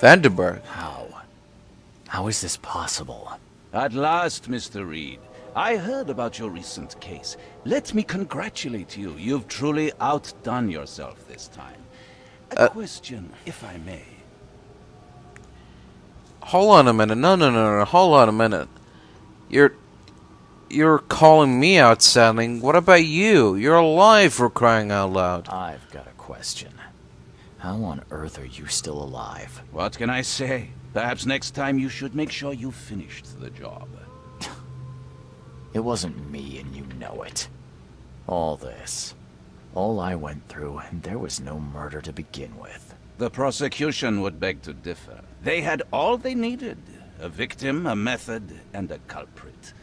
Vandenberg. How? How is this possible? At last, Mr. Reed. I heard about your recent case. Let me congratulate you. You've truly outdone yourself this time. A question, if I may. Hold on a minute. No. Hold on a minute. You're calling me outstanding. What about you? You're alive, for crying out loud. I've got a question. How on earth are you still alive? What can I say? Perhaps next time you should make sure you finished the job. It wasn't me, and you know it. All this. All I went through, and there was no murder to begin with. The prosecution would beg to differ. They had all they needed. A victim, a method, and a culprit.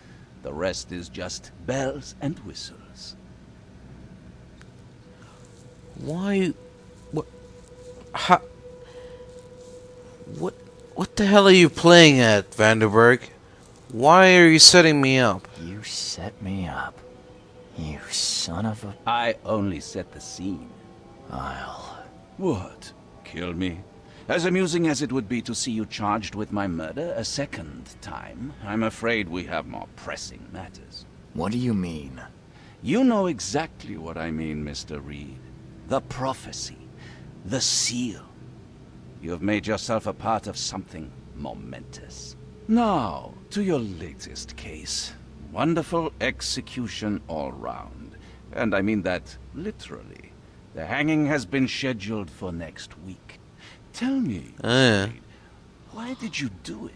The rest is just bells and whistles. Why? What? How? What the hell are you playing at, Vandenberg? Why are you setting me up? You set me up. You son of a... I only set the scene. I'll... What? Kill me? As amusing as it would be to see you charged with my murder a second time, I'm afraid we have more pressing matters. What do you mean? You know exactly what I mean, Mr. Reed. The prophecy. The seal. You have made yourself a part of something momentous. Now, to your latest case. Wonderful execution all round. And I mean that literally. The hanging has been scheduled for next week. Tell me, Reed, why did you do it?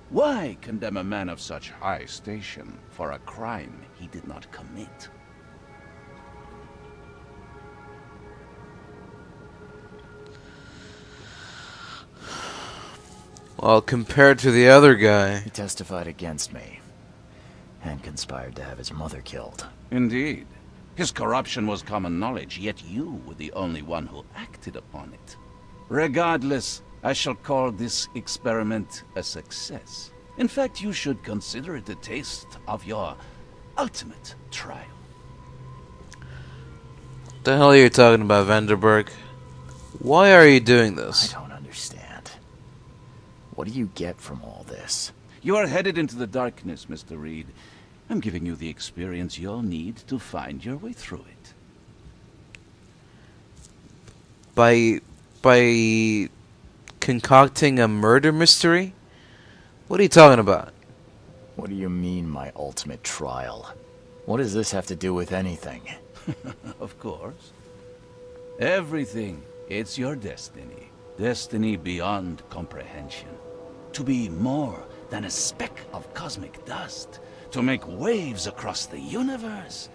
Why condemn a man of such high station for a crime he did not commit? Well, compared to the other guy... He testified against me. And conspired to have his mother killed. Indeed. His corruption was common knowledge, yet you were the only one who acted upon it. Regardless, I shall call this experiment a success. In fact, you should consider it a taste of your ultimate trial. What the hell are you talking about, Vandenberg? Why are you doing this? I don't understand. What do you get from all this? You are headed into the darkness, Mr. Reed. I'm giving you the experience you'll need to find your way through it. By concocting a murder mystery? What are you talking about? What do you mean, my ultimate trial? What does this have to do with anything? Of course. Everything. It's your destiny. Destiny beyond comprehension. To be more than a speck of cosmic dust. To make waves across the universe.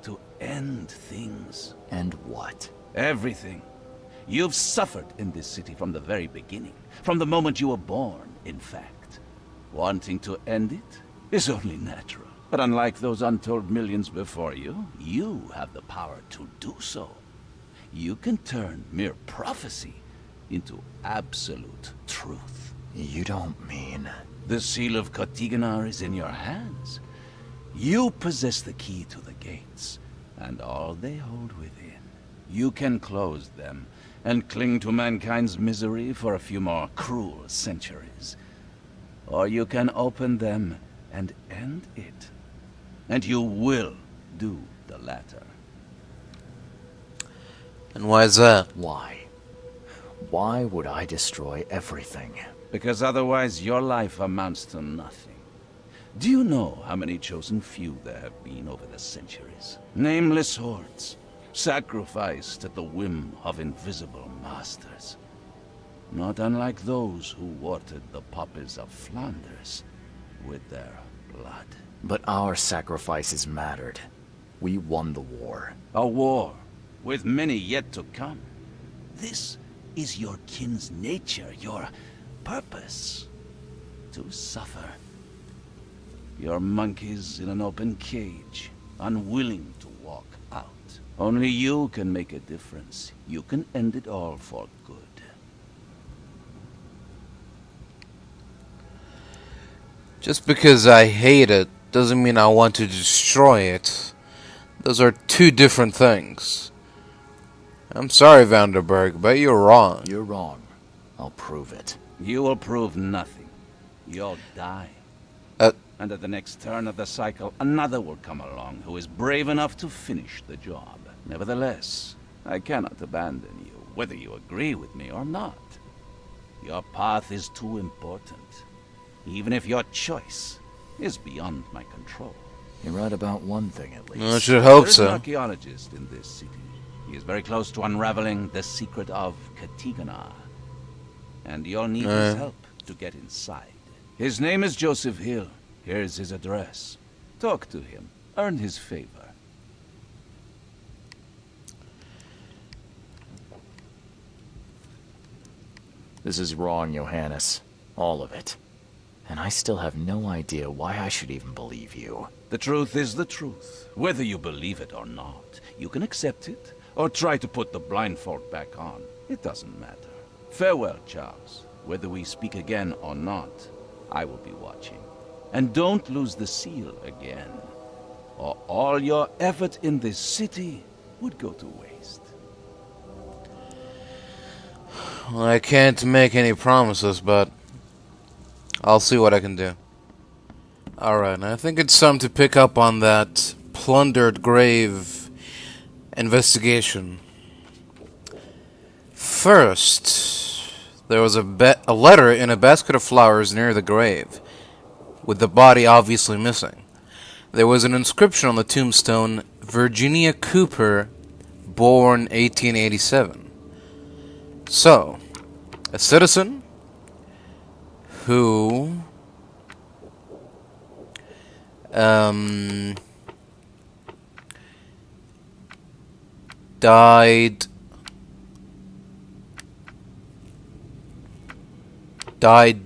To end things. And what? Everything. You've suffered in this city from the very beginning. From the moment you were born, in fact. Wanting to end it is only natural. But unlike those untold millions before you, you have the power to do so. You can turn mere prophecy into absolute truth. You don't mean... The seal of Kotiganar is in your hands. You possess the key to the gates, and all they hold within. You can close them, and cling to mankind's misery for a few more cruel centuries. Or you can open them and end it. And you will do the latter. And why is that? Why? Why would I destroy everything? Because otherwise your life amounts to nothing. Do you know how many chosen few there have been over the centuries? Nameless hordes, sacrificed at the whim of invisible masters. Not unlike those who watered the poppies of Flanders with their blood. But our sacrifices mattered. We won the war. A war, with many yet to come. This is your kin's nature, your purpose. To suffer. You're monkeys in an open cage, unwilling to walk out. Only you can make a difference. You can end it all for good. Just because I hate it doesn't mean I want to destroy it. Those are two different things. I'm sorry, Vandenberg, but you're wrong. You're wrong. I'll prove it. You will prove nothing. You'll die. Uh, And at the next turn of the cycle, another will come along who is brave enough to finish the job. Nevertheless, I cannot abandon you, whether you agree with me or not. Your path is too important, even if your choice is beyond my control. You're right about one thing, at least. I should hope There's an so. archaeologist in this city. He is very close to unraveling the secret of Katigana. And you'll need his help to get inside. His name is Joseph Hill. Here's his address. Talk to him. Earn his favor. This is wrong, Johannes. All of it. And I still have no idea why I should even believe you. The truth is the truth. Whether you believe it or not, you can accept it, or try to put the blindfold back on. It doesn't matter. Farewell, Charles. Whether we speak again or not, I will be watching. And don't lose the seal again, or all your effort in this city would go to waste. Well, I can't make any promises, but I'll see what I can do. Alright, I think it's time to pick up on that plundered grave investigation. First, there was a letter in a basket of flowers near the grave, with the body obviously missing. There was an inscription on the tombstone, Virginia Cooper, born 1887. So, a citizen who died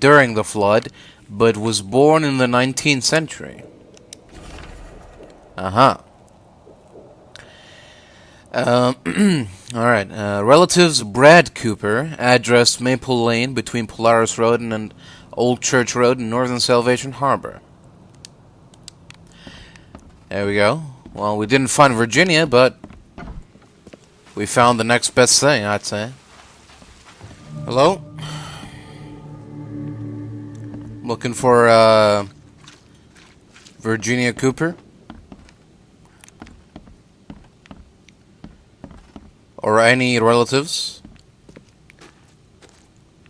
during the flood, but was born in the 19th century. Alright, relatives Brad Cooper, address Maple Lane between Polaris Road and Old Church Road in Northern Salvation Harbor. There we go. Well, we didn't find Virginia, but we found the next best thing, I'd say. Hello? Looking for, Virginia Cooper? Or any relatives?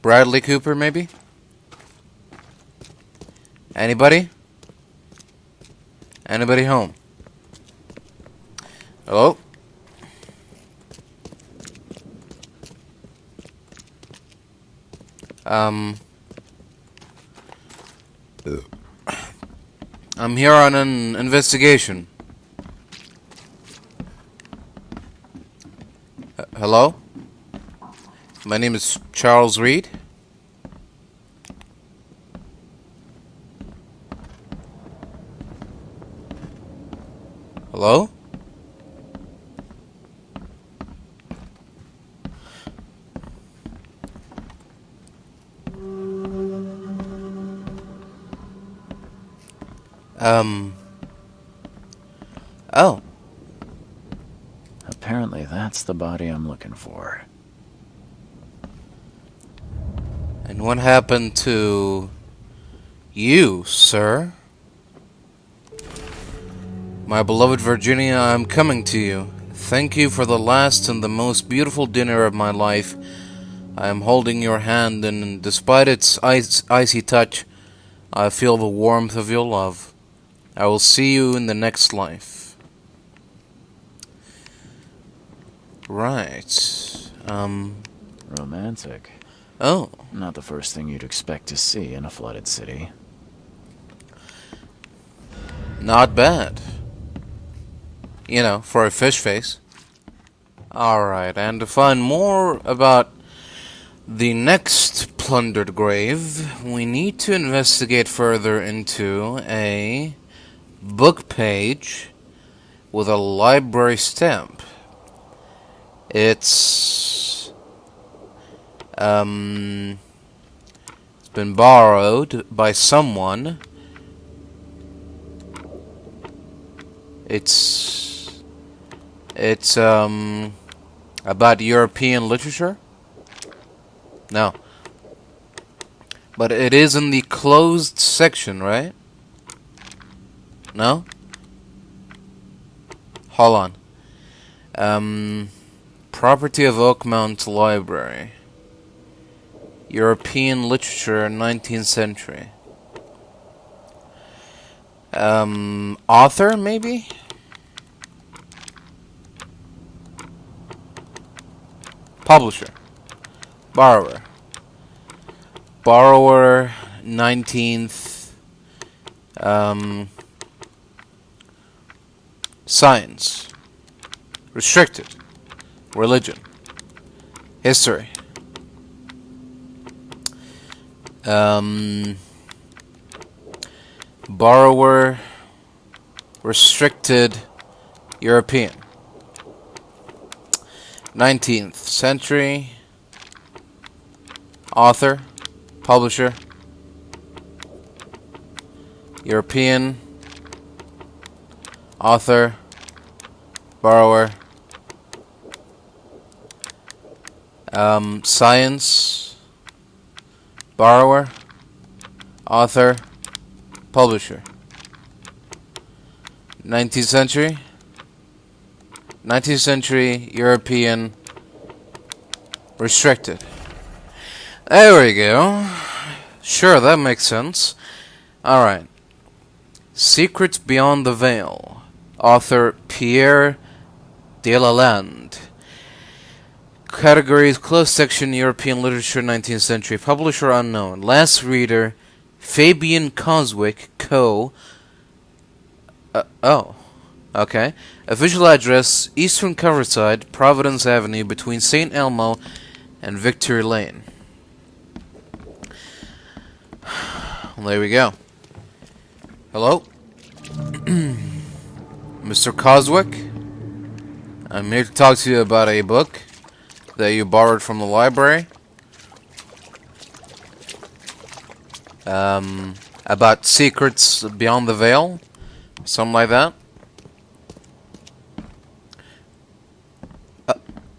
Bradley Cooper, maybe? Anybody? Anybody home? Hello? I'm here on an investigation. Hello? My name is Charles Reed. Hello? Oh. Apparently that's the body I'm looking for. And what happened to you, sir? My beloved Virginia, I'm coming to you. Thank you for the last and the most beautiful dinner of my life. I am holding your hand, and despite its icy touch, I feel the warmth of your love. I will see you in the next life. Right. Romantic. Oh. Not the first thing you'd expect to see in a flooded city. Not bad. You know, for a fish face. Alright, and to find more about the next plundered grave, we need to investigate further into a book page with a library stamp. It's been borrowed by someone. It's about European literature? No. But it is in the closed section, right? No? Hold on. Property of Oakmont Library. European literature, 19th century. Author, maybe? Publisher. Borrower. Borrower, 19th. Science. Restricted. Religion. History. Borrower. Restricted. European. 19th century. Author. Publisher. European. Author. Borrower. Science. Borrower. Author. Publisher. 19th century. 19th century European. Restricted. There we go. Sure, that makes sense. Alright. Secrets Beyond the Veil. Author Pierre Delalande. Categories: closed section, European literature, 19th century. Publisher unknown. Last reader Fabian Coswick, Co. Okay. Official address: Eastern Coverside, Providence Avenue, between St. Elmo and Victory Lane. Well, there we go. Hello? Mr. Coswick? I'm here to talk to you about a book that you borrowed from the library. About secrets beyond the veil. Something like that.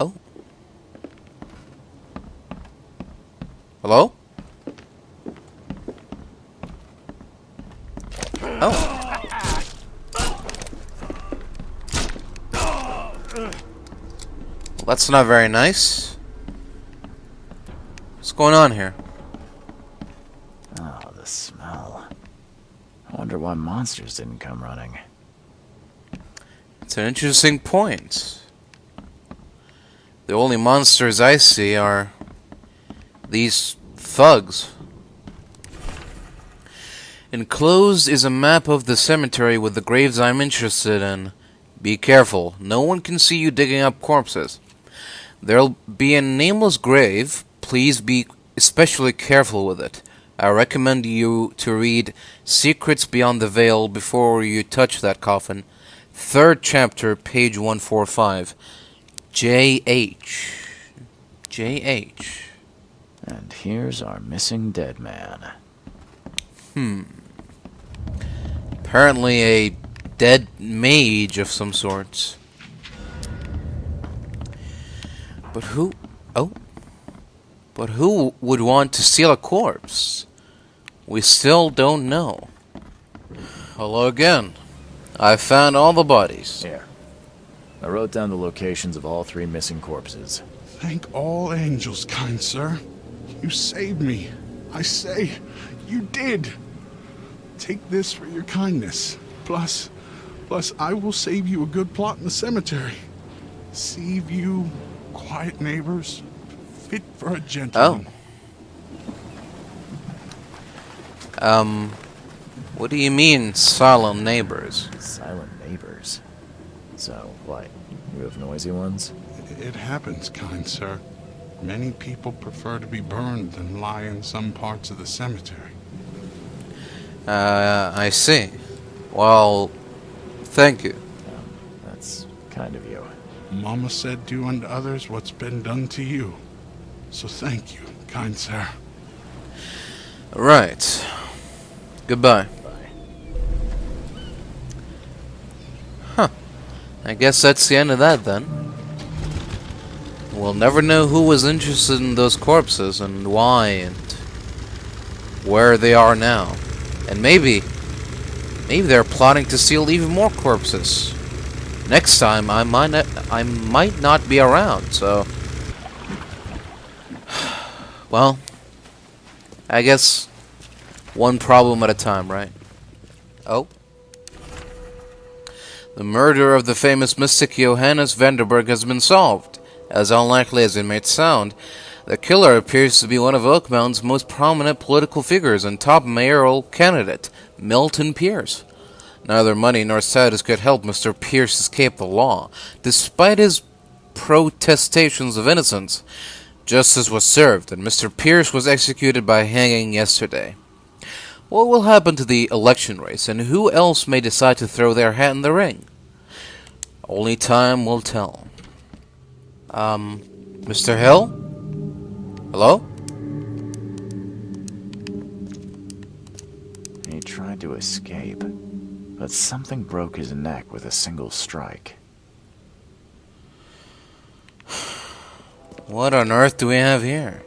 Oh. Hello? Oh. Well, that's not very nice. What's going on here? Oh, the smell. I wonder why monsters didn't come running. It's an interesting point. The only monsters I see are these thugs. Enclosed is a map of the cemetery with the graves I'm interested in. Be careful. No one can see you digging up corpses. There'll be a nameless grave. Please be especially careful with it. I recommend you to read Secrets Beyond the Veil before you touch that coffin. 3rd chapter, page 145. J.H. J.H. And here's our missing dead man. Apparently a dead mage of some sorts. But who... Oh. But who would want to steal a corpse? We still don't know. Hello again. I found all the bodies. Here. I wrote down the locations of all 3 missing corpses. Thank all angels, kind sir. You saved me. I say, you did. Take this for your kindness. Plus, I will save you a good plot in the cemetery. Sea view, quiet neighbors, fit for a gentleman. What do you mean, silent neighbors? Silent neighbors. So, what? You have noisy ones? It happens, kind sir. Many people prefer to be burned than lie in some parts of the cemetery. I see. Well, thank you. That's kind of you. Mama said do unto others what's been done to you. So thank you, kind sir. Right. Goodbye. Bye. Huh. I guess that's the end of that then. We'll never know who was interested in those corpses and why, and where they are now. And maybe they're plotting to steal even more corpses. Next time, I might not be around, so... Well, I guess one problem at a time, right? Oh? The murder of the famous mystic Johannes Vanderberg has been solved. As unlikely as it may sound, the killer appears to be one of Oakmountain's most prominent political figures and top mayoral candidate, Milton Pierce. Neither money nor status could help Mr. Pierce escape the law. Despite his protestations of innocence, justice was served, and Mr. Pierce was executed by hanging yesterday. What will happen to the election race, and who else may decide to throw their hat in the ring? Only time will tell. Mr. Hill? Hello? He tried to escape, but something broke his neck with a single strike. What on earth do we have here?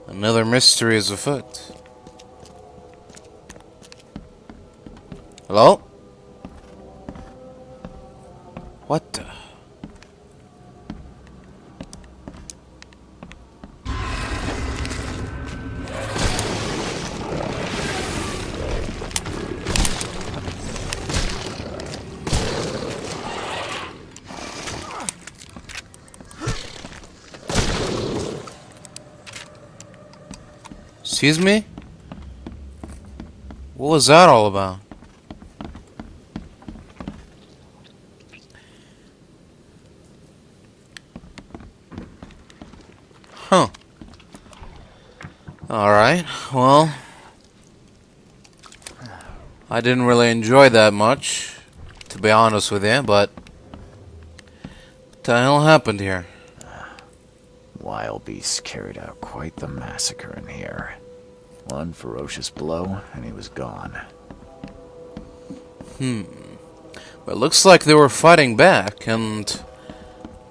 Another mystery is afoot. Hello? What the? Excuse me? What was that all about? Huh. Alright, well... I didn't really enjoy that much, to be honest with you, but... What the hell happened here? Wild beasts carried out quite the massacre in here. One ferocious blow, and he was gone. Well, it looks like they were fighting back, and...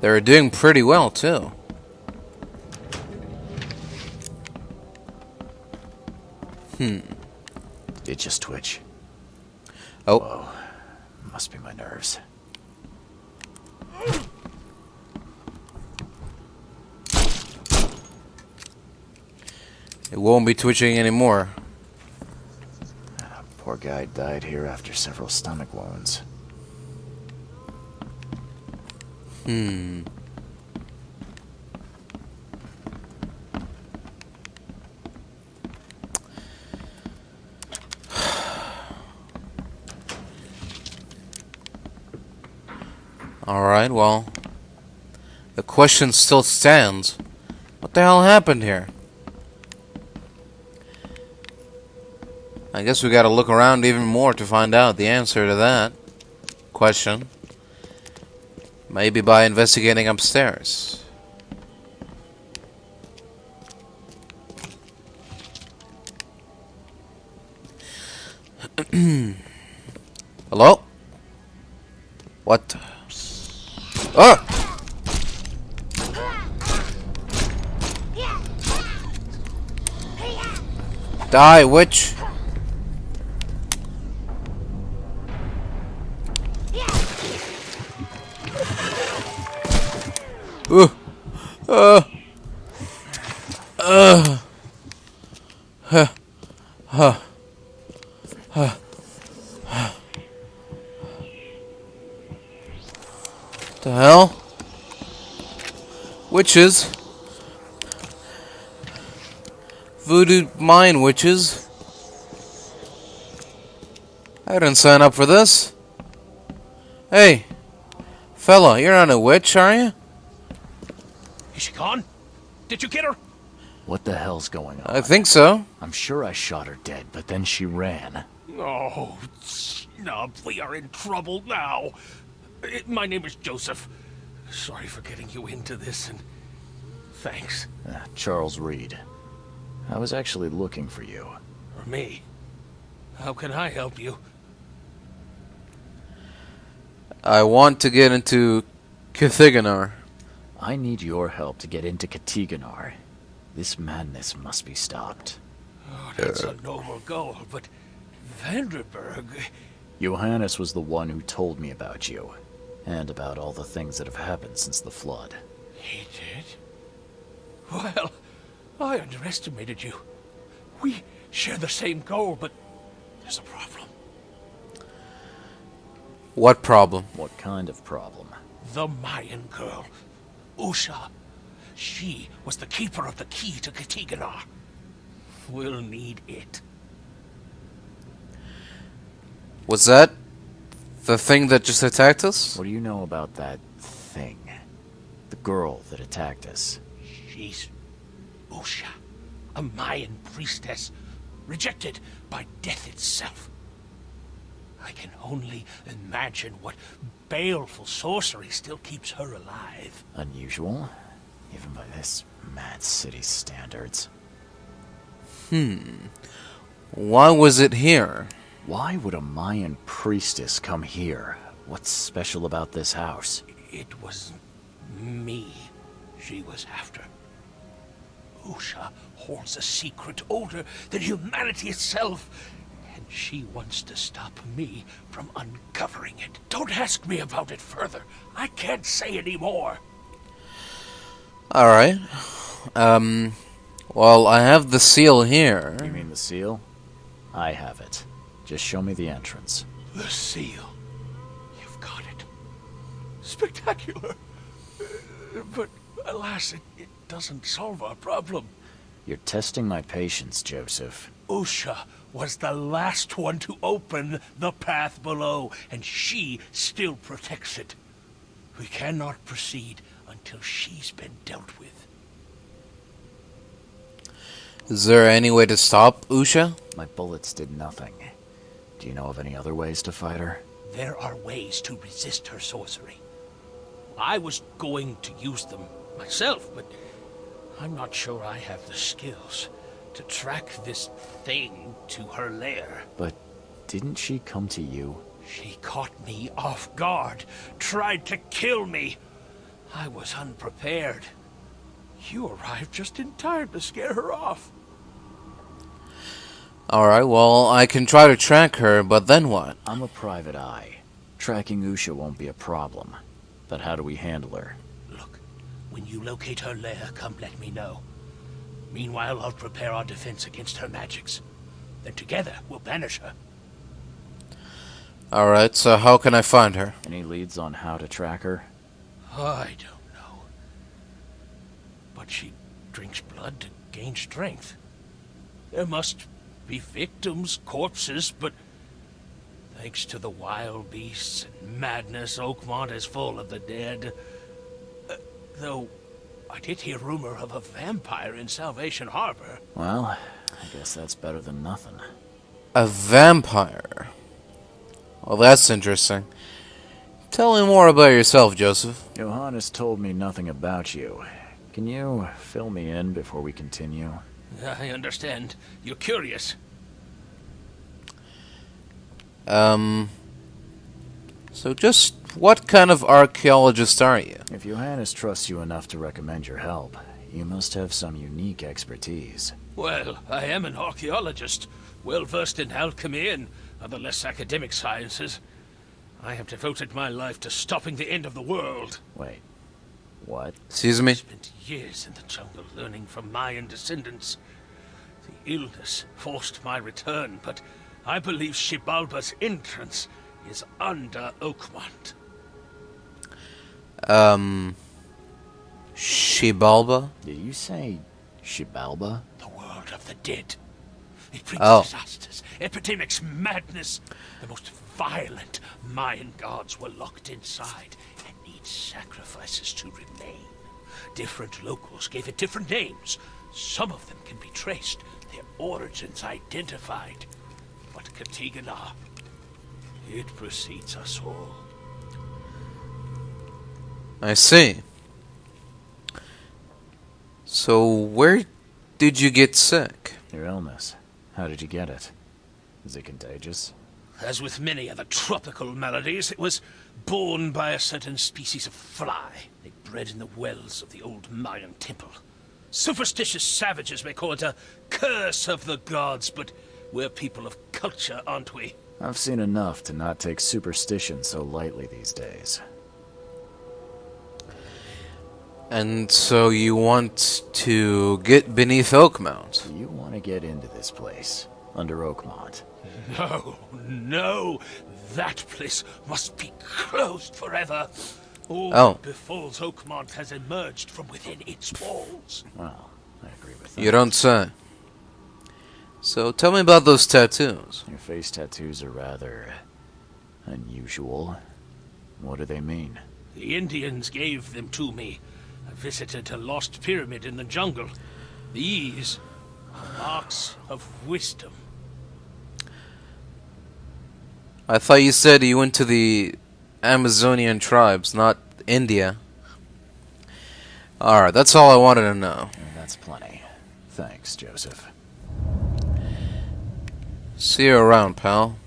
they were doing pretty well, too. It just twitch. Oh. Whoa. Must be my nerves. It won't be twitching anymore. Poor guy died here after several stomach wounds. Alright, well... the question still stands. What the hell happened here? I guess we gotta look around even more to find out the answer to that question. Maybe by investigating upstairs. Hello? What the... Oh! Die, witch! The hell? Witches? Voodoo mind witches? I didn't sign up for this. Hey, fella, you're not a witch, are you? Is she gone? Did you get her? What the hell's going on? I think so. I'm sure I shot her dead, but then she ran. Oh, snub, we are in trouble now. My name is Joseph. Sorry for getting you into this, and thanks. Charles Reed. I was actually looking for you. For me. How can I help you? I want to get into Kithiganar. I need your help to get into Katiganar. This madness must be stopped. Oh, that's a noble goal, but Vanderberg... Johannes was the one who told me about you, and about all the things that have happened since the flood. He did? Well, I underestimated you. We share the same goal, but there's a problem. What problem? What kind of problem? The Mayan girl, Usha. She was the keeper of the key to Katiganar. We'll need it. Was that the thing that just attacked us? What do you know about that thing? The girl that attacked us? She's Usha, a Mayan priestess, rejected by death itself. I can only imagine what baleful sorcery still keeps her alive. Unusual, even by this mad city's standards. Why was it here? Why would a Mayan priestess come here? What's special about this house? It was me she was after. Usha holds a secret older than humanity itself, and she wants to stop me from uncovering it. Don't ask me about it further. I can't say any more. Alright. Well, I have the seal here. You mean the seal? I have it. Just show me the entrance. The seal. You've got it. Spectacular. But alas, it doesn't solve our problem. You're testing my patience, Joseph. Usha was the last one to open the path below, and she still protects it. We cannot proceed until she's been dealt with. Is there any way to stop Usha? My bullets did nothing. Do you know of any other ways to fight her? There are ways to resist her sorcery. I was going to use them myself, but I'm not sure I have the skills to track this thing to her lair. But didn't she come to you? She caught me off guard, tried to kill me. I was unprepared. You arrived just in time to scare her off. Alright, well, I can try to track her, but then what? I'm a private eye. Tracking Usha won't be a problem. But how do we handle her? Look, when you locate her lair, come let me know. Meanwhile, I'll prepare our defense against her magics. Then together, we'll banish her. Alright, so how can I find her? Any leads on how to track her? I don't know. But she drinks blood to gain strength. There must be victims, corpses, but thanks to the wild beasts and madness, Oakmont is full of the dead. Though, I did hear rumor of a vampire in Salvation Harbor. Well, I guess that's better than nothing. A vampire. Well, that's interesting. Tell me more about yourself, Joseph. Johannes told me nothing about you. Can you fill me in before we continue? I understand. You're curious. So just what kind of archaeologist are you? If Johannes trusts you enough to recommend your help, you must have some unique expertise. Well, I am an archaeologist, well-versed in alchemy and other less academic sciences. I have devoted my life to stopping the end of the world. Wait, what? Excuse me? Spent years in the jungle learning from Mayan descendants. The illness forced my return, but I believe Xibalba's entrance is under Oakmont. Xibalba? Did you say Xibalba? The world of the dead. It brings Oh. disasters, epidemics, madness. The most violent Mayan gods were locked inside and need sacrifices to remain. Different locals gave it different names. Some of them can be traced, their origins identified. But Katiganar, it precedes us all. I see. So where did you get sick? Your illness. How did you get it? Is it contagious? As with many other tropical maladies, it was borne by a certain species of fly. They bred in the wells of the old Mayan temple. Superstitious savages may call it a curse of the gods, but we're people of culture, aren't we? I've seen enough to not take superstition so lightly these days. And so you want to get beneath Oakmount? You want to get into this place, under Oakmont. No, no. That place must be closed forever. All that befalls Oakmont has emerged from within its walls. Well, I agree with that. You don't say. So tell me about those tattoos. Your face tattoos are rather unusual. What do they mean? The Indians gave them to me. I visited a lost pyramid in the jungle. These are marks of wisdom. I thought you said you went to the Amazonian tribes, not India. Alright, that's all I wanted to know. That's plenty. Thanks, Joseph. See you around, pal.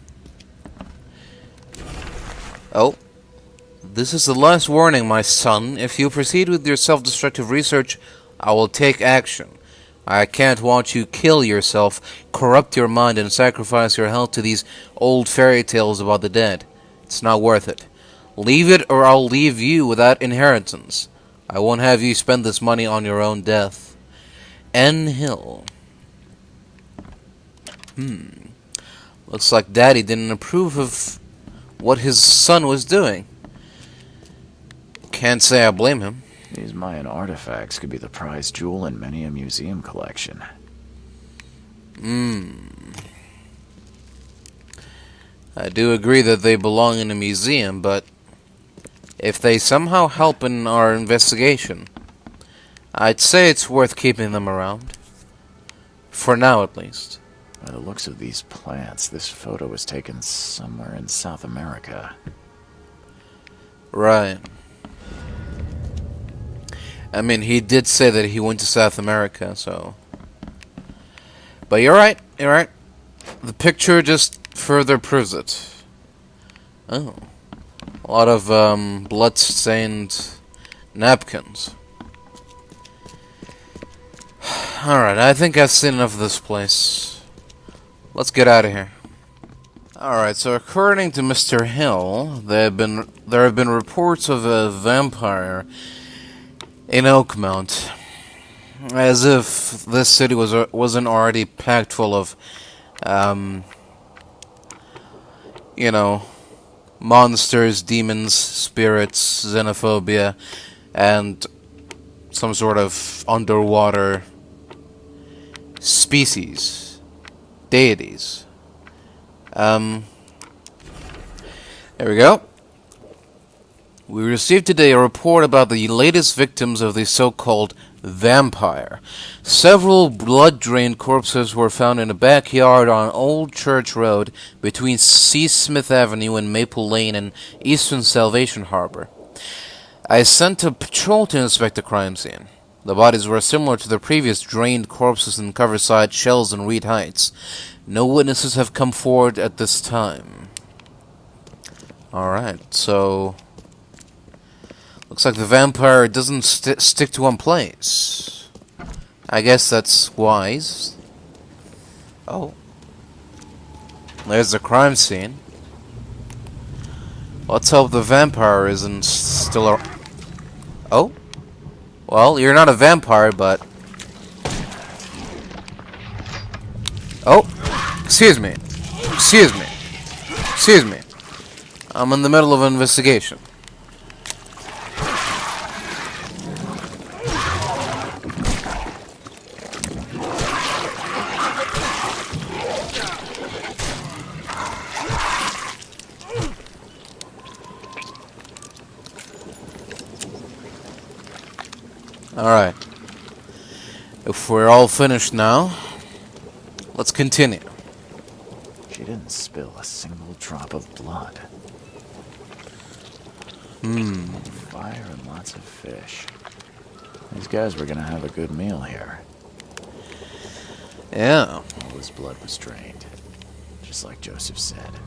Oh. This is the last warning, my son. If you proceed with your self-destructive research, I will take action. I can't watch you kill yourself, corrupt your mind, and sacrifice your health to these old fairy tales about the dead. It's not worth it. Leave it, or I'll leave you without inheritance. I won't have you spend this money on your own death. N. Hill. Looks like Daddy didn't approve of what his son was doing. Can't say I blame him. These Mayan artifacts could be the prized jewel in many a museum collection. I do agree that they belong in a museum, but if they somehow help in our investigation, I'd say it's worth keeping them around. For now, at least. By the looks of these plants, this photo was taken somewhere in South America. Right. I mean, he did say that he went to South America, so... But you're right, you're right. The picture just further proves it. Oh. A lot of, blood-stained napkins. Alright, I think I've seen enough of this place. Let's get out of here. Alright, so according to Mr. Hill, there have been reports of a vampire in Oakmount, as if this city wasn't already packed full of, you know, monsters, demons, spirits, xenophobia, and some sort of underwater species, deities. There we go. We received today a report about the latest victims of the so-called vampire. Several blood-drained corpses were found in a backyard on Old Church Road between C. Smith Avenue and Maple Lane in Eastern Salvation Harbor. I sent a patrol to inspect the crime scene. The bodies were similar to the previous drained corpses in Coverside, Shells, and Reed Heights. No witnesses have come forward at this time. Alright, so... looks like the vampire doesn't stick to one place. I guess that's wise. Oh. There's the crime scene. Let's hope the vampire isn't still a... Oh? Well, you're not a vampire, but... Oh! Excuse me. Excuse me. Excuse me. I'm in the middle of an investigation. Alright. If we're all finished now, let's continue. She didn't spill a single drop of blood. Fire and lots of fish. These guys were gonna have a good meal here. Yeah. All his blood was drained. Just like Joseph said.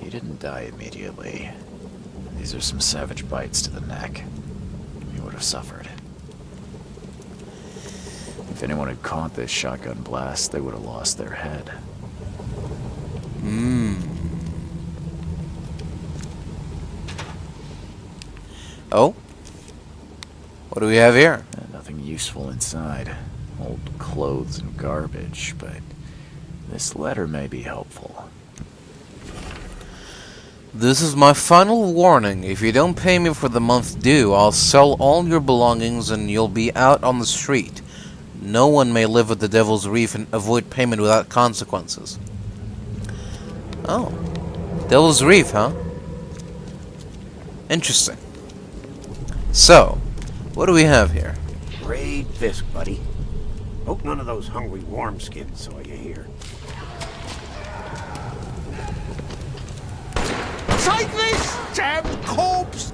He didn't die immediately. These are some savage bites to the neck. He would have suffered. If anyone had caught this shotgun blast, they would have lost their head. Oh? What do we have here? Nothing useful inside. Old clothes and garbage, but this letter may be helpful. This is my final warning. If you don't pay me for the month due, I'll sell all your belongings and you'll be out on the street. No one may live at the Devil's Reef and avoid payment without consequences. Oh. Devil's Reef, huh? Interesting. So, what do we have here? Raid Fisk, buddy. Hope none of those hungry wormskins saw you here. Take this, damn corpse!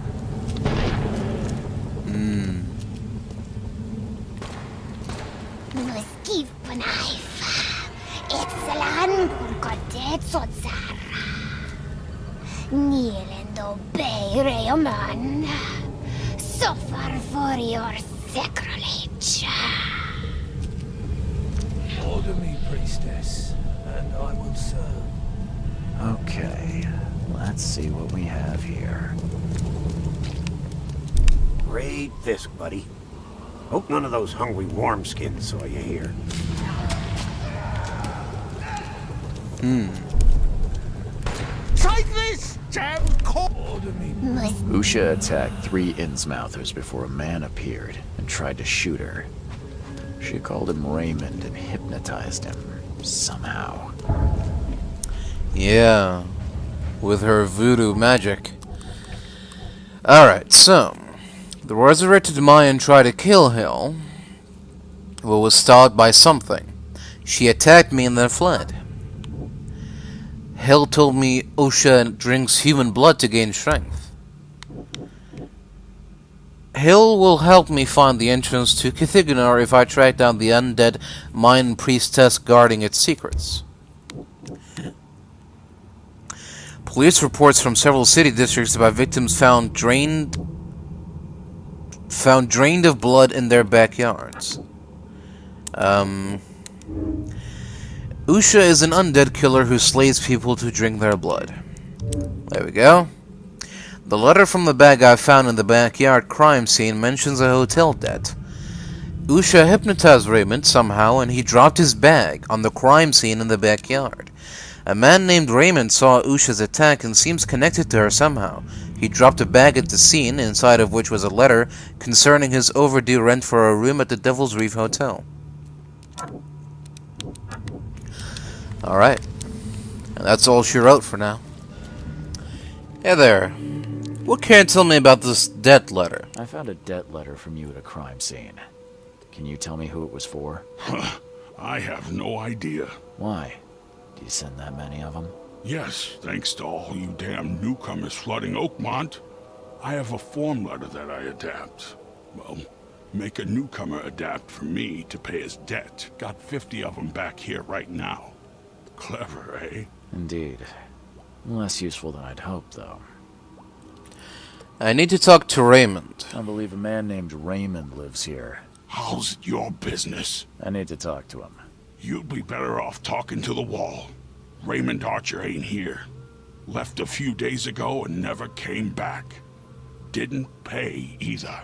Nuskif Panaifa. Excelan Kurkotet Sotsara. Nilendo Bay Rayoman. Suffer for your sacrilege. Order me, priestess, and I will serve. Okay, let's see what we have here. Raid Fisk, buddy. Hope none of those hungry wormskins saw you here. Take this, damn corpse! Order me. Usha attacked 3 Innsmouthers before a man appeared and tried to shoot her. She called him Raymond and hypnotized him, somehow. Yeah. With her voodoo magic. Alright, so. The resurrected Mayan tried to kill Hill, but was stalked by something. She attacked me and then fled. Hill told me Osha drinks human blood to gain strength. Hill will help me find the entrance to Cthulhu if I track down the undead Mayan priestess guarding its secrets. Police reports from several city districts about victims found drained of blood in their backyards. Usha is an undead killer who slays people to drink their blood. There we go. The letter from the bag I found in the backyard crime scene mentions a hotel debt. Usha hypnotized Raymond somehow and he dropped his bag on the crime scene in the backyard. A man named Raymond saw Usha's attack and seems connected to her somehow. He dropped a bag at the scene, inside of which was a letter concerning his overdue rent for a room at the Devil's Reef Hotel. Alright. And that's all she wrote for now. Hey there. What can you tell me about this debt letter? I found a debt letter from you at a crime scene. Can you tell me who it was for? I have no idea. Why? Do you send that many of them? Yes, thanks to all you damn newcomers flooding Oakmont. I have a form letter that I adapt. Well, make a newcomer adapt for me to pay his debt. Got 50 of them back here right now. Clever, eh? Indeed. Less useful than I'd hoped, though. I need to talk to Raymond. I believe a man named Raymond lives here. How's it your business? I need to talk to him. You'd be better off talking to the wall. Raymond Archer ain't here. Left a few days ago and never came back. Didn't pay either.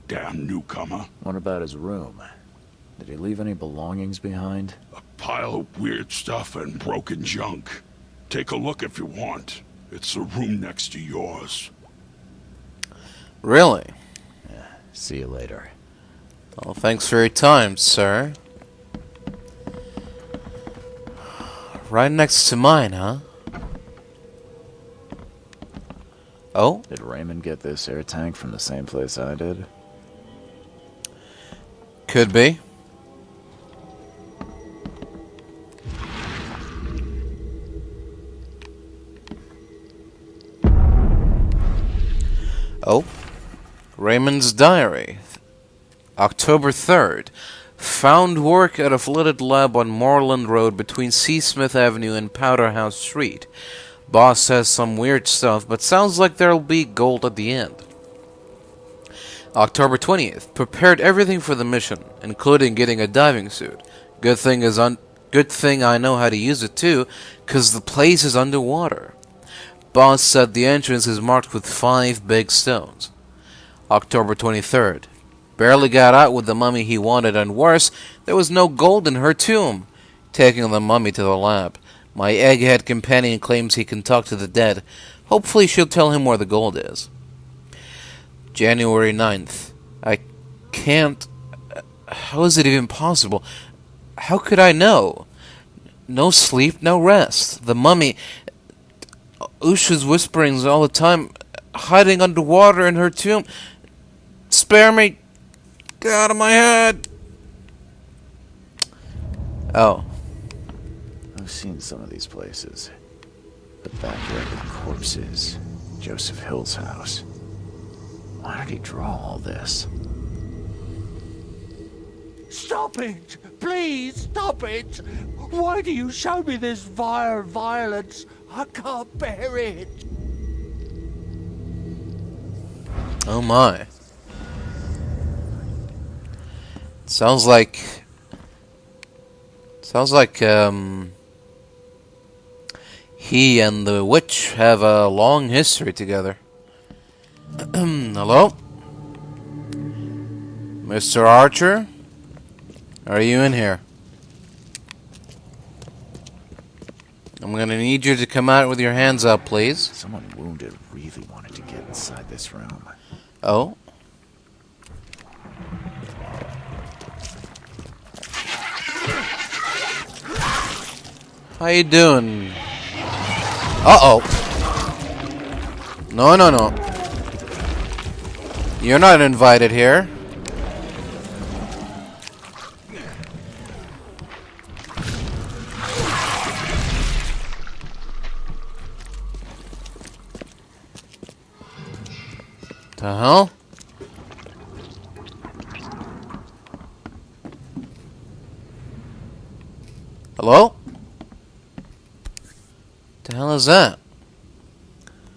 Damn newcomer. What about his room? Did he leave any belongings behind? A pile of weird stuff and broken junk. Take a look if you want. It's the room next to yours. Really? See you later. Well, thanks for your time, sir. Right next to mine, huh? Oh? Did Raymond get this air tank from the same place I did? Could be. Oh? Raymond's diary. October 3rd. Found work at a flooded lab on Moreland Road between Seasmith Avenue and Powderhouse Street. Boss says some weird stuff, but sounds like there'll be gold at the end. October 20th. Prepared everything for the mission, including getting a diving suit. Good thing I know how to use it too, 'cause the place is underwater. Boss said the entrance is marked with 5 big stones. October 23rd. Barely got out with the mummy he wanted, and worse, there was no gold in her tomb. Taking the mummy to the lab. My egghead companion claims he can talk to the dead. Hopefully she'll tell him where the gold is. January 9th. I can't... How is it even possible? How could I know? No sleep, no rest. The mummy... Usha's whisperings all the time, hiding underwater in her tomb. Spare me! Get out of my head! Oh. I've seen some of these places. The backyard of corpses. Joseph Hill's house. Why did he draw all this? Stop it! Please, stop it! Why do you show me this vile violence? I can't bear it! Oh my. Sounds like he and the witch have a long history together. Hello? Mr. Archer? Are you in here? I'm gonna need you to come out with your hands up, please. Someone wounded really wanted to get inside this room. Oh? How you doing? Uh-oh. No, no, no. You're not invited here. The hell? Hello? The hell is that?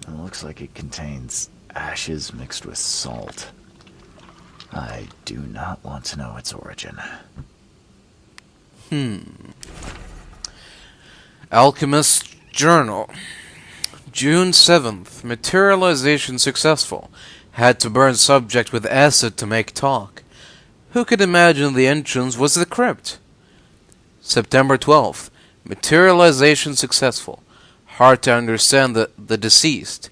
It looks like it contains ashes mixed with salt. I do not want to know its origin. Alchemist's Journal. June 7th. Materialization successful. Had to burn subject with acid to make talk. Who could imagine the entrance was the crypt? September 12th. Materialization successful. Hard to understand the deceased.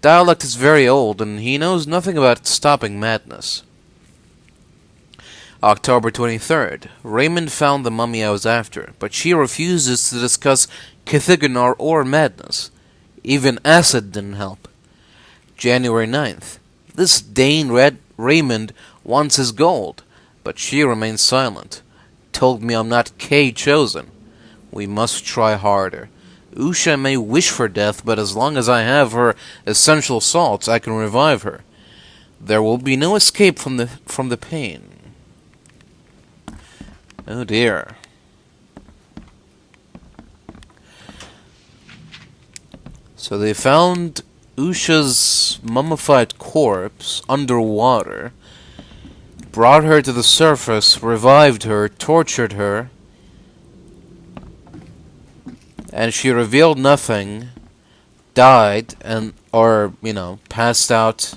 Dialect is very old, and he knows nothing about stopping madness. October 23rd. Raymond found the mummy I was after, but she refuses to discuss Kithigonar or madness. Even acid didn't help. January 9th. This Dane Raymond wants his gold, but she remains silent. Told me I'm not K-chosen. We must try harder. Usha may wish for death, but as long as I have her essential salts, I can revive her. There will be no escape from the pain. Oh dear. So they found Usha's mummified corpse underwater, brought her to the surface, revived her, tortured her, and she revealed nothing, died, passed out,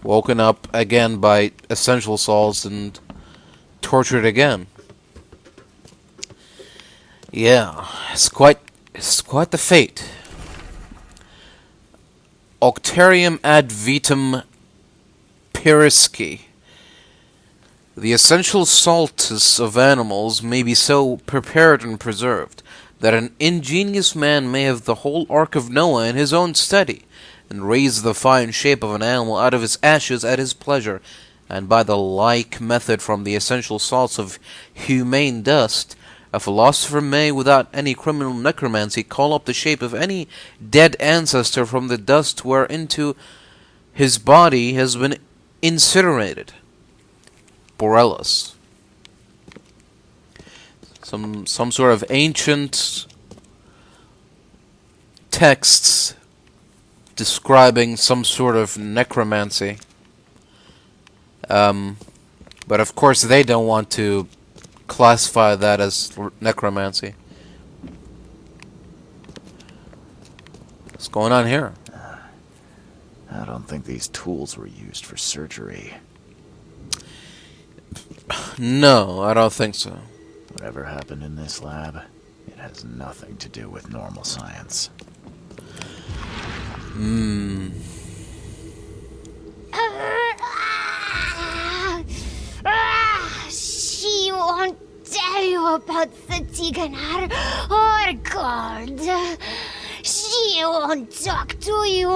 woken up again by essential salts, and tortured again. Yeah, it's quite the fate. Octarium ad vitam Pirisci. The essential salts of animals may be so prepared and preserved that an ingenious man may have the whole Ark of Noah in his own study, and raise the fine shape of an animal out of its ashes at his pleasure, and by the like method from the essential salts of humane dust, a philosopher may, without any criminal necromancy, call up the shape of any dead ancestor from the dust whereinto his body has been incinerated. Borellus. Some sort of ancient texts describing some sort of necromancy. But of course they don't want to classify that as necromancy. What's going on here? I don't think these tools were used for surgery. No, I don't think so. Whatever happened in this lab, it has nothing to do with normal science. She won't tell you about Satiganar or God. She won't talk to you.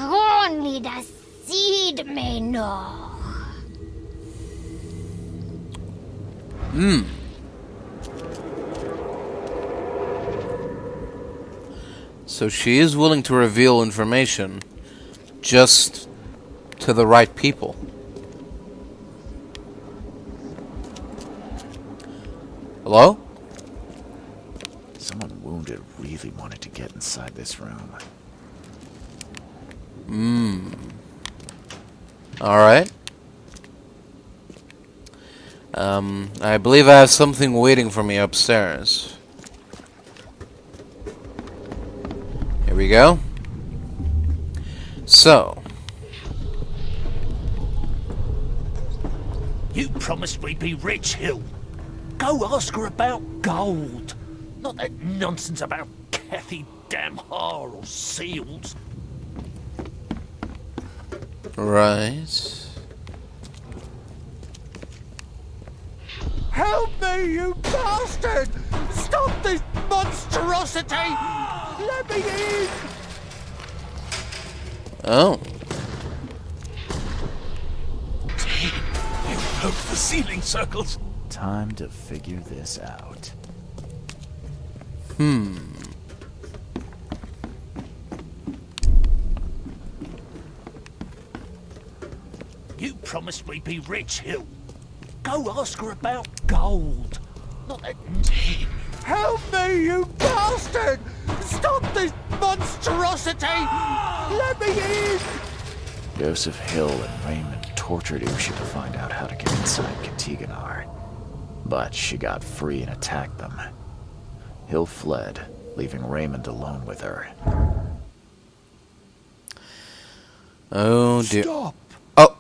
Only the seed may know. So she is willing to reveal information just to the right people. Hello? Someone wounded really wanted to get inside this room. Alright. I believe I have something waiting for me upstairs. Here we go. So. You promised we'd be rich, Hill. Go ask her about gold. Not that nonsense about Kathy Damhar or seals. Right. Help me, you bastard! Stop this monstrosity! Let me in! Oh. You broke the ceiling circles. Time to figure this out. You promised we'd be rich, Hill. Go ask her about gold. Not that... Help me, you bastard! Stop this monstrosity! Let me in! Joseph Hill and Raymond tortured Usha to find out how to get inside Katiganar. But she got free and attacked them. Hill fled, leaving Raymond alone with her. Oh dear. Stop! Oh.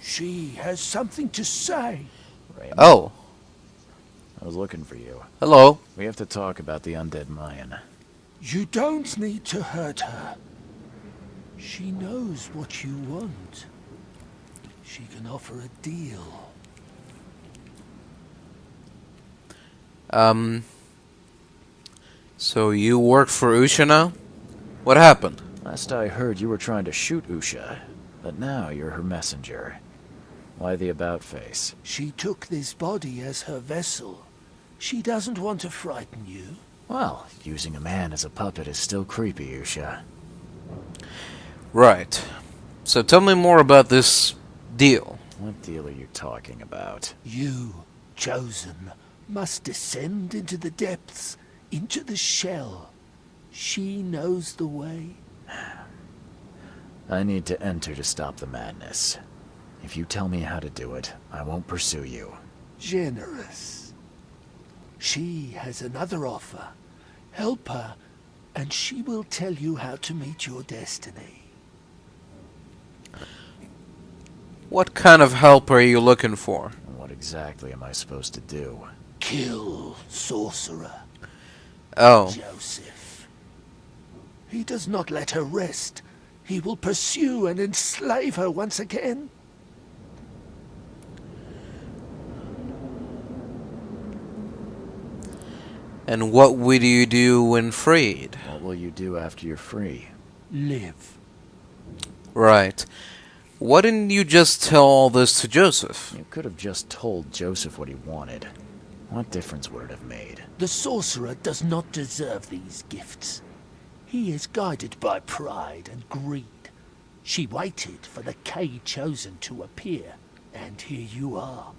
She has something to say. Raymond, Oh. I was looking for you. Hello. We have to talk about the undead Mayan. You don't need to hurt her. She knows what you want. She can offer a deal. So you work for Usha now? What happened? Last I heard, you were trying to shoot Usha, but now you're her messenger. Why the about-face? She took this body as her vessel. She doesn't want to frighten you. Well, using a man as a puppet is still creepy, Usha. Right. So tell me more about this deal. What deal are you talking about? You, chosen, must descend into the depths, into the shell. She knows the way. I need to enter to stop the madness. If you tell me how to do it, I won't pursue you. Generous. She has another offer. Help her, and she will tell you how to meet your destiny. What kind of help are you looking for? What exactly am I supposed to do? Kill sorcerer Oh. Joseph. He does not let her rest. He will pursue and enslave her once again. And what will you do when freed? What will you do after you're free? Live. Right. Why didn't you just tell all this to Joseph? You could have just told Joseph what he wanted. What difference would it have made? The sorcerer does not deserve these gifts. He is guided by pride and greed. She waited for the K chosen to appear, and here you are,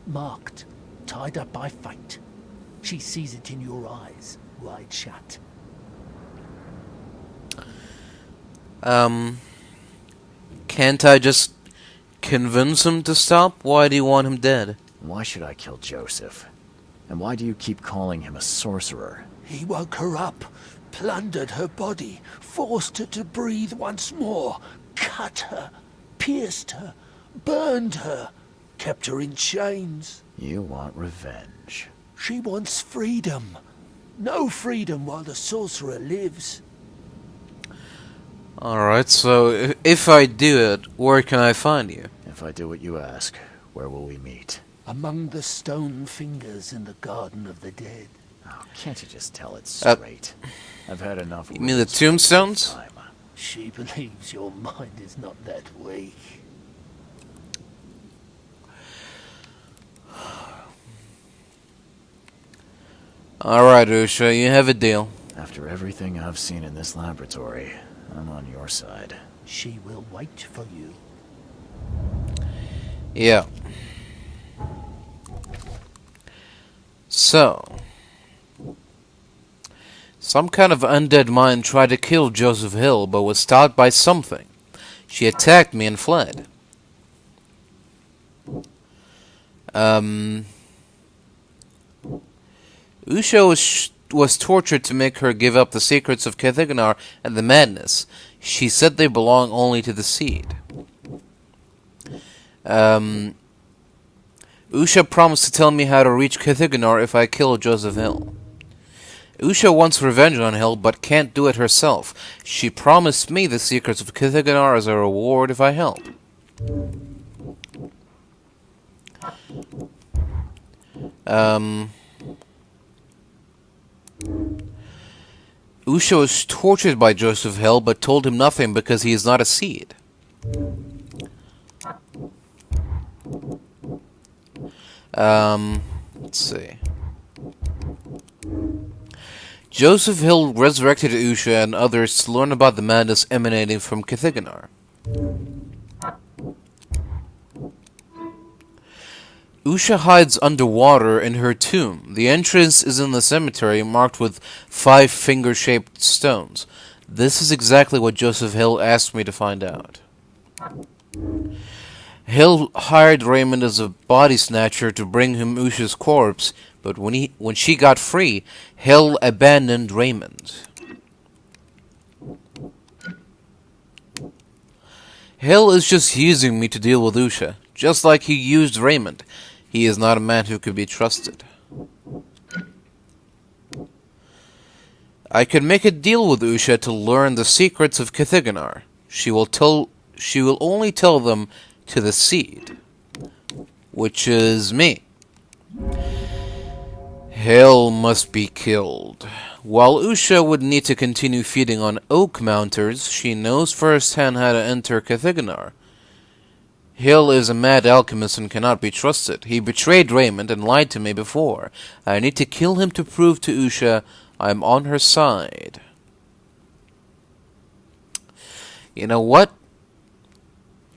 marked, tied up by fate. She sees it in your eyes, wide shut. Can't I just convince him to stop? Why do you want him dead? Why should I kill Joseph? And why do you keep calling him a sorcerer? He woke her up, plundered her body, forced her to breathe once more, cut her, pierced her, burned her, kept her in chains. You want revenge. She wants freedom. No freedom while the sorcerer lives. Alright, so if I do it, where can I find you? If I do what you ask, where will we meet? Among the stone fingers in the Garden of the Dead. Oh, can't you just tell it straight? I've had enough. You mean the tombstones? Time. She believes your mind is not that weak. Alright, Usha, you have a deal. After everything I've seen in this laboratory, I'm on your side. She will wait for you. Yeah. So, some kind of undead mind tried to kill Joseph Hill, but was stopped by something. She attacked me and fled. Usha was tortured to make her give up the secrets of Kethiganar and the madness. She said they belong only to the seed. Usha promised to tell me how to reach Kethiganar if I kill Joseph Hill. Usha wants revenge on Hill, but can't do it herself. She promised me the secrets of Kethiganar as a reward if I help. Usha was tortured by Joseph Hill, but told him nothing because he is not a seed. Let's see. Joseph Hill resurrected Usha and others to learn about the madness emanating from Kethiganar. Usha hides underwater in her tomb. The entrance is in the cemetery marked with 5 finger-shaped stones. This is exactly what Joseph Hill asked me to find out. Hill hired Raymond as a body snatcher to bring him Usha's corpse, but when she got free, Hill abandoned Raymond. Hill is just using me to deal with Usha, just like he used Raymond. He is not a man who could be trusted. I could make a deal with Usha to learn the secrets of Kethiganar. She will only tell them to the seed, which is me. Hill must be killed. While Usha would need to continue feeding on oak mounters, she knows firsthand how to enter Kethiganar. Hill is a mad alchemist and cannot be trusted. He betrayed Raymond and lied to me before. I need to kill him to prove to Usha I'm on her side. You know what?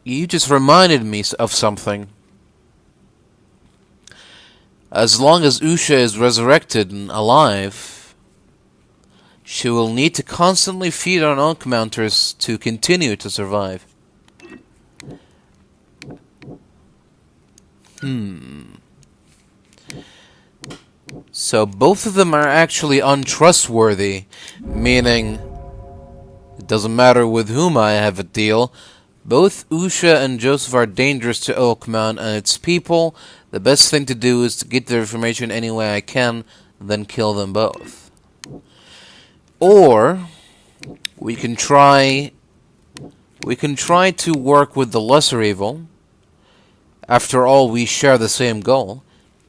You just reminded me of something. As long as Usha is resurrected and alive, she will need to constantly feed on oak mounters to continue to survive. So both of them are actually untrustworthy, meaning it doesn't matter with whom I have a deal. Both Usha and Joseph are dangerous to Oakmount and its people. The best thing to do is to get their information any way I can, then kill them both. Or we can try to work with the lesser evil. After all, we share the same goal,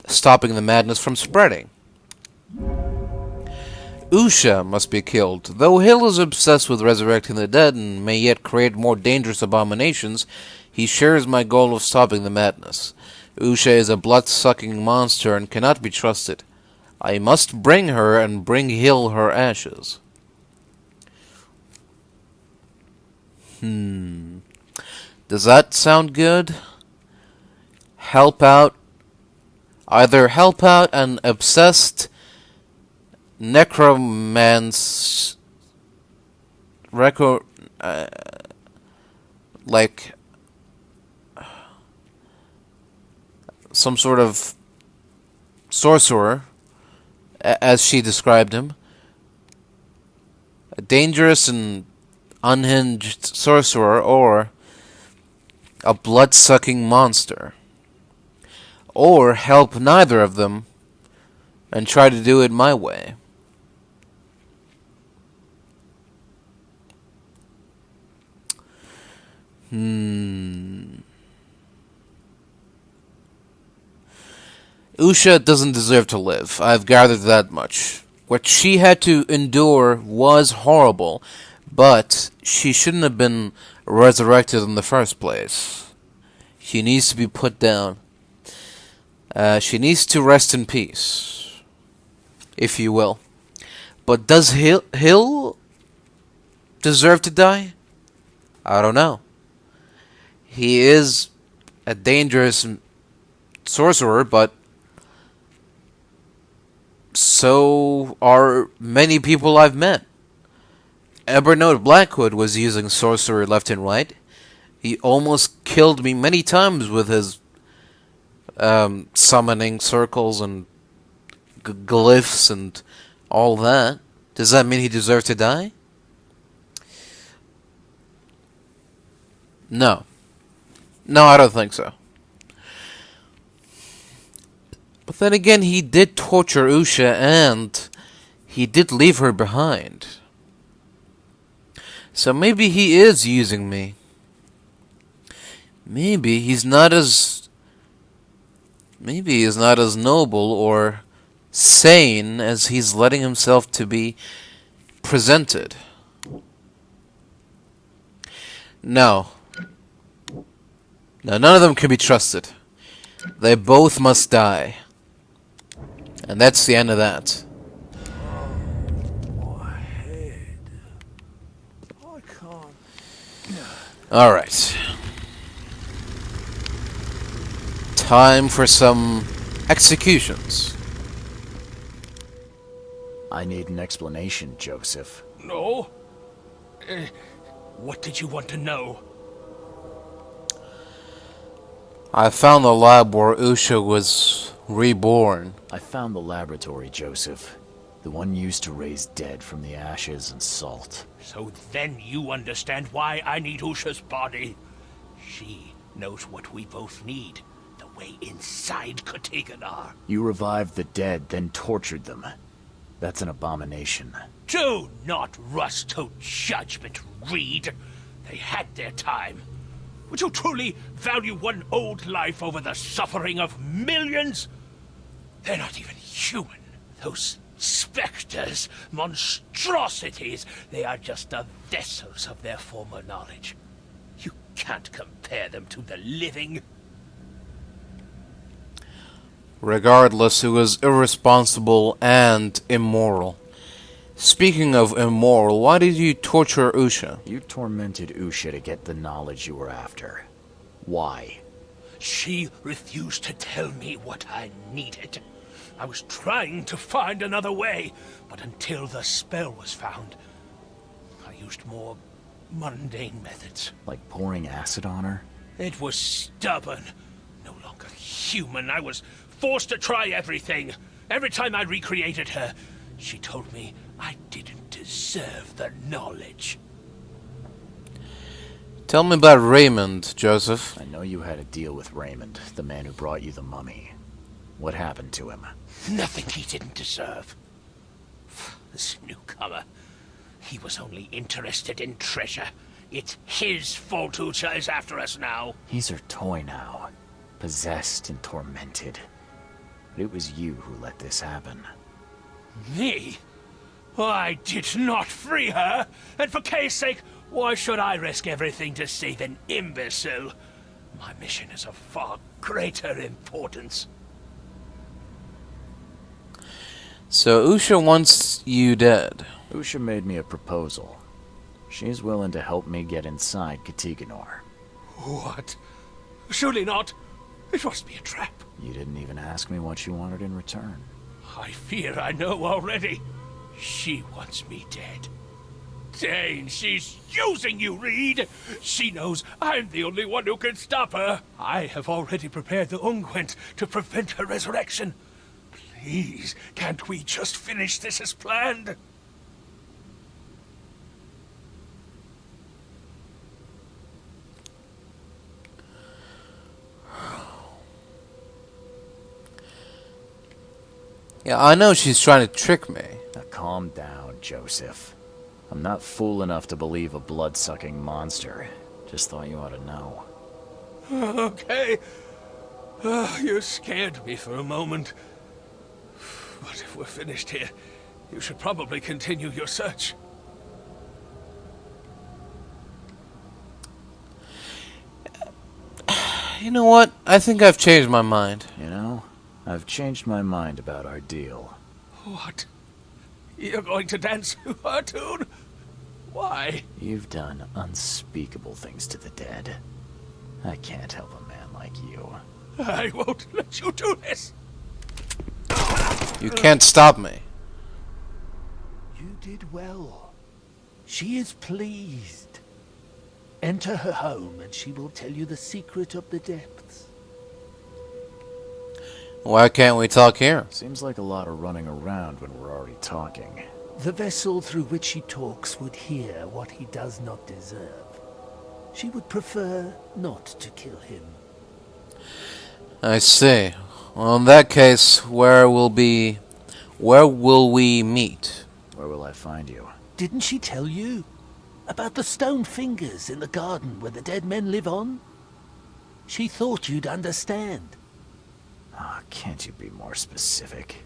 stopping the madness from spreading. Usha must be killed. Though Hill is obsessed with resurrecting the dead and may yet create more dangerous abominations, he shares my goal of stopping the madness. Usha is a blood-sucking monster and cannot be trusted. I must bring her and bring Hill her ashes. Does that sound good? Either help out an obsessed necromancer like some sort of sorcerer, as she described him, a dangerous and unhinged sorcerer, or a blood-sucking monster, or help neither of them and try to do it my way. Usha doesn't deserve to live. I've gathered that much. What she had to endure was horrible, but she shouldn't have been resurrected in the first place. She needs to be put down. She needs to rest in peace, if you will. But does Hill deserve to die? I don't know. He is a dangerous sorcerer, but so are many people I've met. Evernote Blackwood was using sorcery left and right. He almost killed me many times with his summoning circles and glyphs and all that. Does that mean he deserves to die? No. No, I don't think so. But then again, he did torture Usha, and he did leave her behind. So maybe he is using me. Maybe he's not as noble or sane as he's letting himself to be presented. No. No, none of them can be trusted. They both must die. And that's the end of that. Alright. Time for some executions. I need an explanation, Joseph. No? What did you want to know? I found the lab where Usha was reborn. I found the laboratory, Joseph. The one used to raise dead from the ashes and salt. So then you understand why I need Usha's body. She knows what we both need. The way inside Katiganar. You revived the dead, then tortured them. That's an abomination. Do not rush to judgment, Reed. They had their time. Would you truly value one old life over the suffering of millions? They're not even human. Those specters, monstrosities, they are just the vessels of their former knowledge. You can't compare them to the living. Regardless, it was irresponsible and immoral. Speaking of immoral, why did you torture Usha? You tormented Usha to get the knowledge you were after. Why? She refused to tell me what I needed. I was trying to find another way, but until the spell was found, I used more mundane methods. Like pouring acid on her? It was stubborn, no longer human. I was forced to try everything. Every time I recreated her, she told me I didn't deserve the knowledge. Tell me about Raymond, Joseph. I know you had a deal with Raymond, the man who brought you the mummy. What happened to him? Nothing he didn't deserve. This newcomer, he was only interested in treasure. It's his fault Usha is after us now. He's her toy now, possessed and tormented. But it was you who let this happen. Me? I did not free her, and for Kay's sake, why should I risk everything to save an imbecile? My mission is of far greater importance. So Usha wants you dead. Usha made me a proposal. She's willing to help me get inside Katiganar. What? Surely not. It must be a trap. You didn't even ask me what she wanted in return. I fear I know already. She wants me dead. Dane, she's using you, Reed. She knows I'm the only one who can stop her. I have already prepared the unguent to prevent her resurrection. Please, can't we just finish this as planned? Yeah, I know she's trying to trick me. Now calm down, Joseph. I'm not fool enough to believe a blood-sucking monster. Just thought you ought to know. Okay. You scared me for a moment. But if we're finished here, you should probably continue your search. You know what? I think I've changed my mind. You know, I've changed my mind about our deal. What? You're going to dance to our tune? Why? You've done unspeakable things to the dead. I can't help a man like you. I won't let you do this. You can't stop me. You did well. She is pleased. Enter her home and she will tell you the secret of the depths. Why can't we talk here? Seems like a lot of running around when we're already talking. The vessel through which he talks would hear what he does not deserve. She would prefer not to kill him. I see. Well, in that case, where will we meet? Where will I find you? Didn't she tell you? About the stone fingers in the garden where the dead men live on? She thought you'd understand. Ah, can't you be more specific?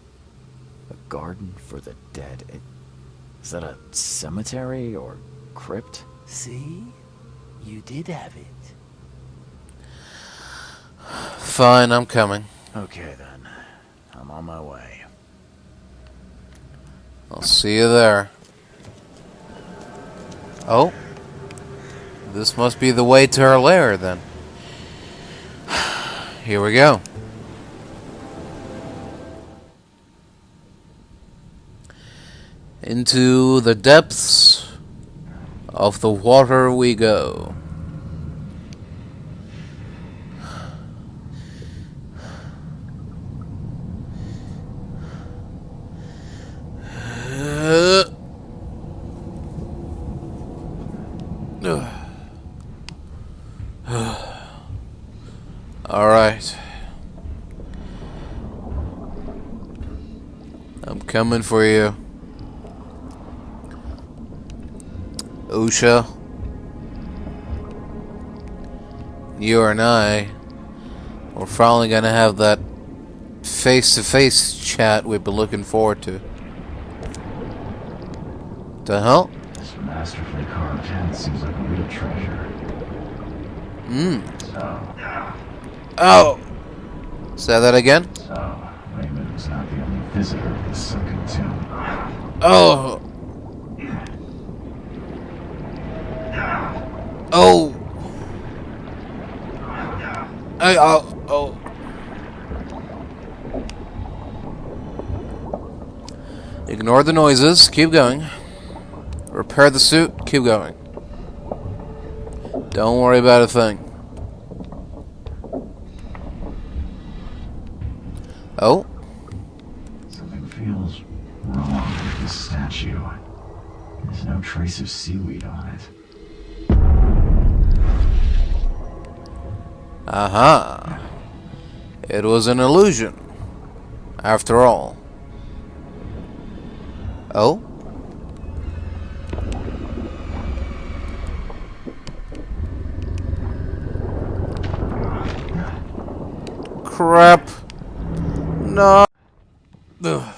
A garden for the dead. Is that a cemetery or crypt? See? You did have it. Fine, I'm coming. Okay then. I'm on my way. I'll see you there. Oh. This must be the way to her lair, then. Here we go. Into the depths of the water we go. All right. I'm coming for you. Usha. You and I, we're finally gonna have that face-to-face chat we've been looking forward to. The hell? This masterfully carved head seems like a real treasure. Oh! Say that again? So, Raymond was not the only visitor of this sunken tomb. Oh! Oh! Oh! Ignore the noises, keep going. Repair the suit, keep going. Don't worry about a thing. Oh? Something feels wrong with this statue. There's no trace of seaweed on it. Aha. It was an illusion. After all. Oh? Crap. No. Ugh.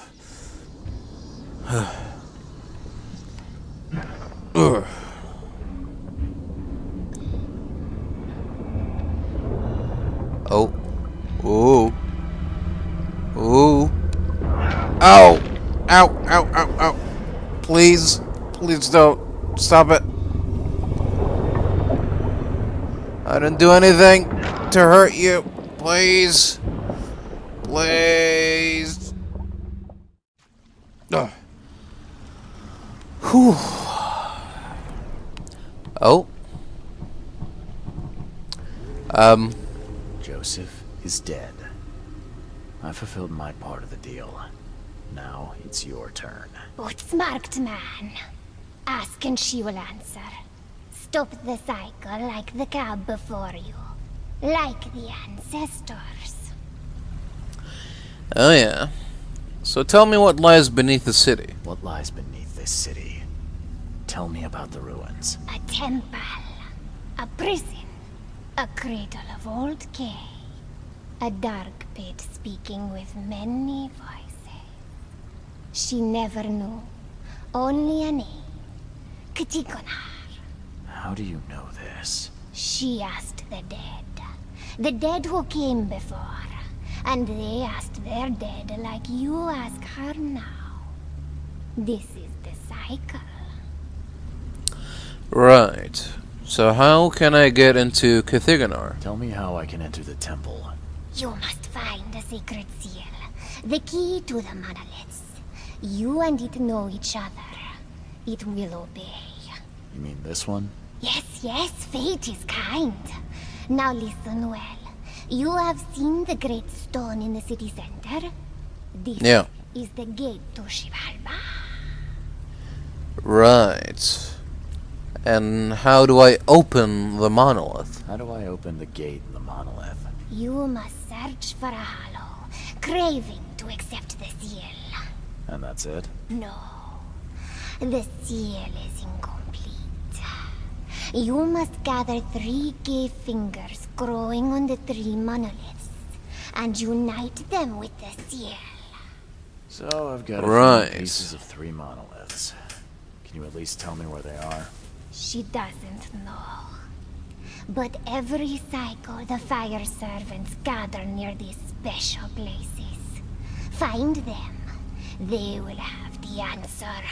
Ugh. Oh. Ooh. Ooh. Ow. Ow, ow, ow, ow. Please. Please don't. Stop it. I didn't do anything to hurt you. Please. Please. Ugh. Whew. Oh. Joseph is dead. I fulfilled my part of the deal. Now it's your turn. Outsmarked man. Ask and she will answer. Stop the cycle like the cab before you. Like the ancestors. Oh yeah. So tell me what lies beneath the city. What lies beneath this city? Tell me about the ruins. A temple. A prison. A cradle of old Kay. A dark pit speaking with many voices. She never knew. Only a name. Katigonar. How do you know this? She asked the dead. The dead who came before. And they asked their dead like you ask her now. This is the cycle. Right. So how can I get into Kathigonar? Tell me how I can enter the temple. You must find a sacred seal. The key to the monoliths. You and it know each other. It will obey. You mean this one? Yes, fate is kind. Now listen well. You have seen the great stone in the city center? This Yeah. is the gate to Shivalba. Right. And how do I open the monolith? How do I open the gate in the monolith? You must search for a hollow, craving to accept the seal. And that's it? No, the seal is incomplete. You must gather 3 gay fingers growing on the 3 monoliths and unite them with the seal. So I've got a Right. few pieces of 3 monoliths. Can you at least tell me where they are? She doesn't know. But every cycle, the fire servants gather near these special places. Find them. They will have the answer.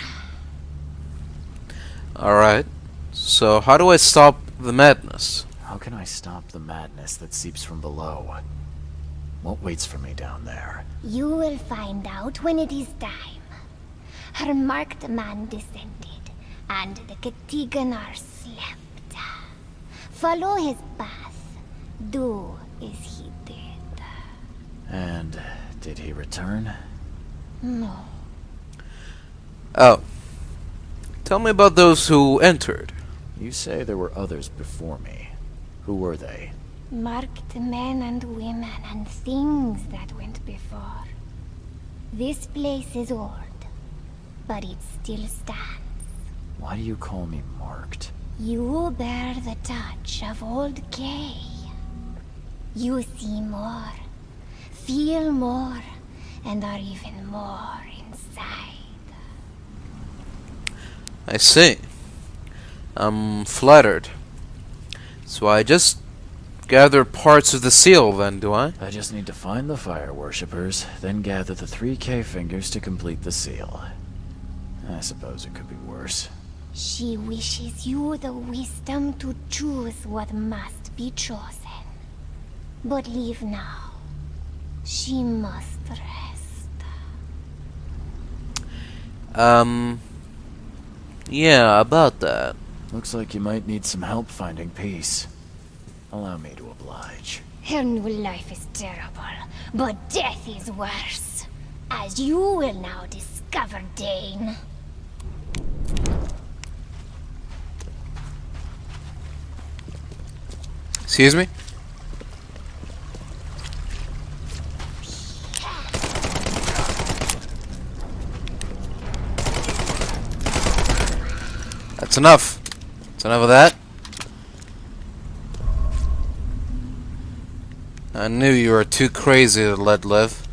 Alright. So how do I stop the madness? How can I stop the madness that seeps from below? What waits for me down there? You will find out when it is time. Her marked man descended, and the Katiganar slept. Follow his path. Do as he did. And did he return? No. Oh. Tell me about those who entered. You say there were others before me. Who were they? Marked men and women and things that went before. This place is old, but it still stands. Why do you call me marked? You bear the touch of old Kay. You see more, feel more, and are even more inside. I see. I'm flattered. So I just gather parts of the seal then, do I? I just need to find the fire worshippers, then gather the 3K fingers to complete the seal. I suppose it could be worse. She wishes you the wisdom to choose what must be chosen. But leave now. She must rest. Yeah, about that. Looks like you might need some help finding peace. Allow me to oblige. Her new life is terrible, but death is worse. As you will now discover, Dane. Excuse me? That's enough. That's enough of that. I knew you were too crazy to let live.